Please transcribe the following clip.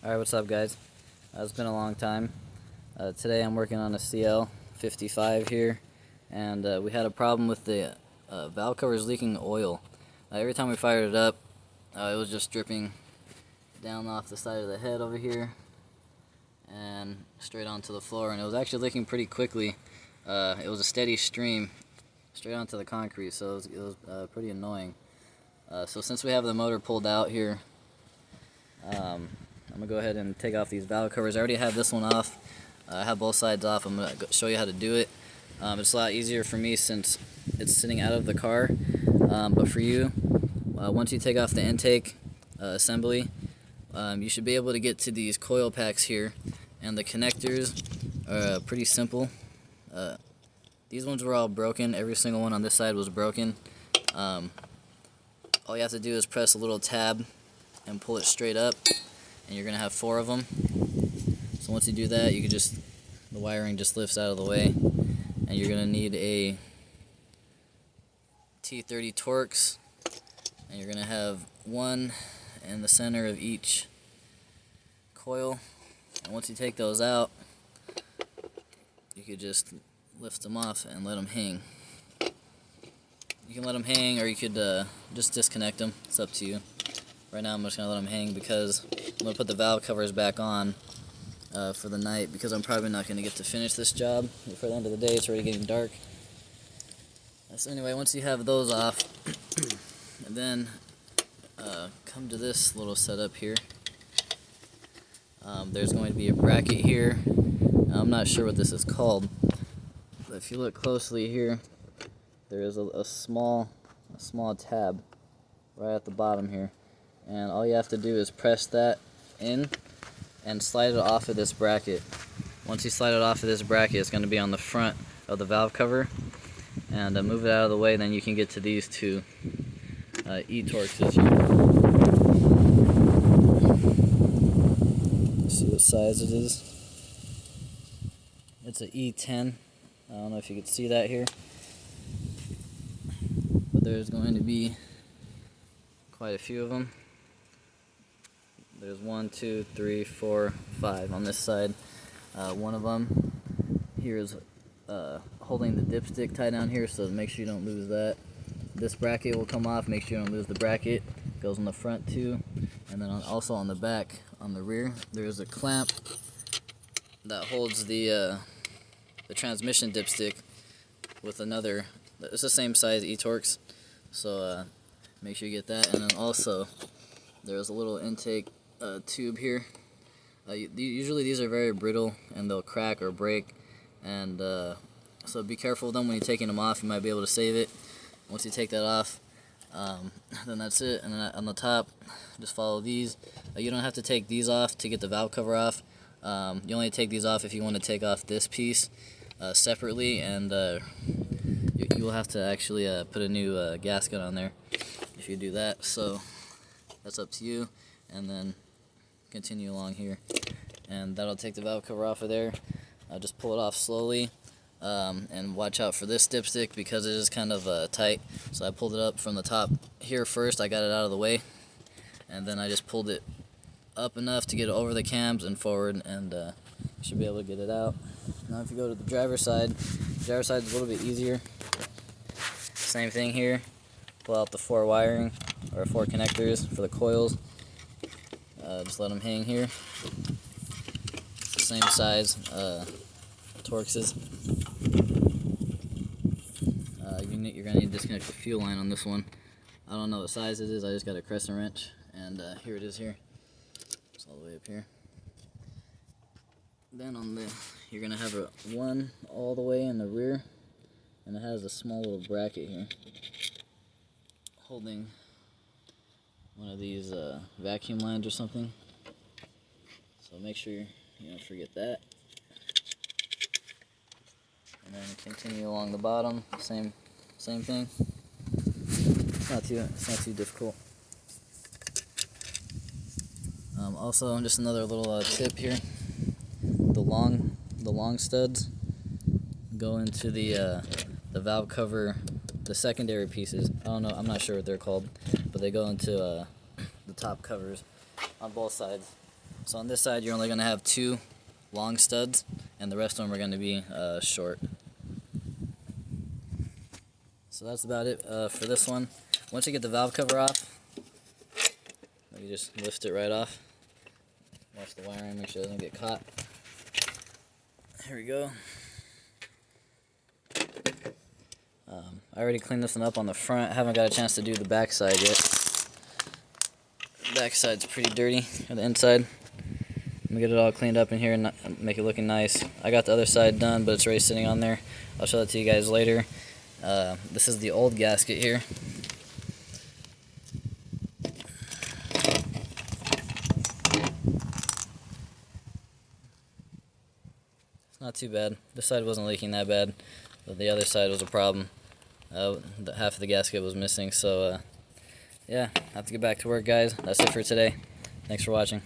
Alright, what's up guys? It's been a long time. Today I'm working on a CL55 here, and we had a problem with the valve covers leaking oil. Every time we fired it up, it was just dripping down off the side of the head over here and straight onto the floor, and it was actually leaking pretty quickly. It was a steady stream straight onto the concrete, so it was pretty annoying. So since we have the motor pulled out here, I'm going to go ahead and take off these valve covers. I already have this one off. I have both sides off. I'm going to show you how to do it. It's a lot easier for me since it's sitting out of the car. But for you, once you take off the intake assembly, you should be able to get to these coil packs here. And the connectors are pretty simple. These ones were all broken. Every single one on this side was broken. All you have to do is press a little tab and pull it straight up, and you're gonna have 4 of them. So once you do that, you can the wiring just lifts out of the way, and you're gonna need a T30 Torx, and you're gonna have 1 in the center of each coil. And once you take those out, you could just lift them off and let them hang. You can let them hang, or you could just disconnect them. It's up to you. Right now I'm just going to let them hang because I'm going to put the valve covers back on for the night, because I'm probably not going to get to finish this job before the end of the day. It's already getting dark. So anyway, once you have those off, and then come to this little setup here. There's going to be a bracket here. I'm not sure what this is called, but if you look closely here, there is a small tab right at the bottom here, and all you have to do is press that in and slide it off of this bracket. Once you slide it off of this bracket, it's going to be on the front of the valve cover, and move it out of the way, then you can get to these 2 E-Torxes here. See what size it is. It's an E10. I don't know if you can see that here, but there's going to be quite a few of them. There's 1, 2, 3, 4, 5 on this side. One of them here is holding the dipstick tied down here, so make sure you don't lose that. This bracket will come off. Make sure you don't lose the bracket. It goes on the front too, and then also on the back, on the rear, there's a clamp that holds the transmission dipstick with another. It's the same size E-Torx, so make sure you get that. And then also there's a little intake tube here. Usually these are very brittle and they'll crack or break, and so be careful with them when you're taking them off. You might be able to save it. Once you take that off, then that's it. And then on the top, just follow these. You don't have to take these off to get the valve cover off. You only take these off if you want to take off this piece separately, and you will have to actually put a new gasket on there if you do that. So that's up to you, and then continue along here, and that'll take the valve cover off of there. Just pull it off slowly, and watch out for this dipstick because it is kind of tight. So I pulled it up from the top here first. I got it out of the way, and then I just pulled it up enough to get it over the cams and forward, and you should be able to get it out. Now if you go to the driver's side is a little bit easier. Same thing here. Pull out the 4 wiring, or 4 connectors for the coils. Just let them hang here. It's the same size Torxes. You're going to need to disconnect the fuel line on this one. I don't know what size it is. I just got a crescent wrench, and here it is here. It's all the way up here. Then you're going to have one all the way in the rear, and it has a small little bracket here holding one of these vacuum lines or something. So make sure you don't forget that. And then continue along the bottom, same thing. It's not too difficult. Also, just another little tip here: the long studs go into the valve cover, the secondary pieces. I don't know, I'm not sure what they're called, but they go into the top covers on both sides. So on this side you're only going to have 2 long studs, and the rest of them are going to be short. So that's about it for this one. Once you get the valve cover off, you just lift it right off. Watch the wiring, make sure it doesn't get caught. Here we go. I already cleaned this one up on the front. I haven't got a chance to do the back side yet. The back side's pretty dirty, or the inside. I'm gonna get it all cleaned up in here and make it looking nice. I got the other side done, but it's already sitting on there. I'll show that to you guys later. This is the old gasket here. It's not too bad. This side wasn't leaking that bad, but the other side was a problem. Half of the gasket was missing, so yeah, I have to get back to work, guys. That's it for today. Thanks for watching.